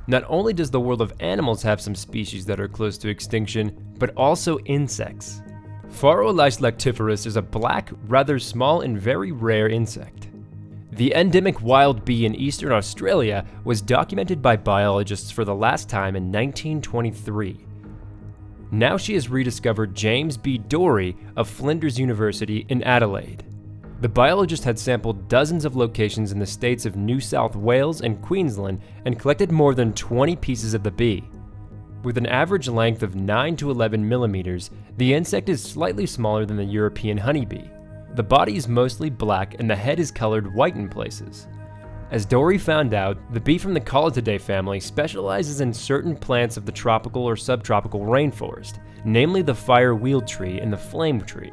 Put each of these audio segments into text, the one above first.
Not only does the world of animals have some species that are close to extinction, but also insects. Pharolais lactiferus is a black, rather small and very rare insect. The endemic wild bee in eastern Australia was documented by biologists for the last time in 1923. Now she has rediscovered James B. Dorey of Flinders University in Adelaide. The biologist had sampled dozens of locations in the states of New South Wales and Queensland and collected more than 20 pieces of the bee. With an average length of 9 to 11 millimeters, the insect is slightly smaller than the European honeybee. The body is mostly black and the head is colored white in places. As Dorey found out, the bee from the Colatidae family specializes in certain plants of the tropical or subtropical rainforest, namely the fire-wheel tree and the flame tree.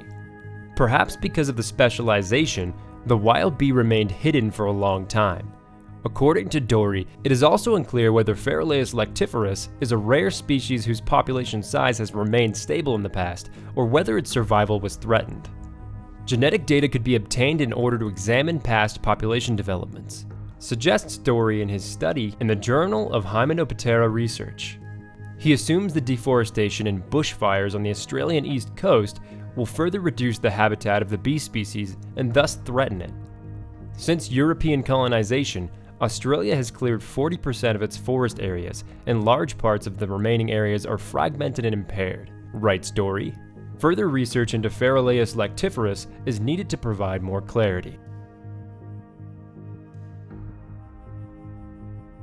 Perhaps because of the specialization, the wild bee remained hidden for a long time. According to Dorey, it is also unclear whether Pharolais lactiferus is a rare species whose population size has remained stable in the past, or whether its survival was threatened. Genetic data could be obtained in order to examine past population developments, suggests Dorey in his study in the Journal of Hymenoptera Research. He assumes the deforestation and bushfires on the Australian east coast will further reduce the habitat of the bee species and thus threaten it. Since European colonization, Australia has cleared 40% of its forest areas, and large parts of the remaining areas are fragmented and impaired, writes Dorey. Further research into Pharolais lactiferus is needed to provide more clarity.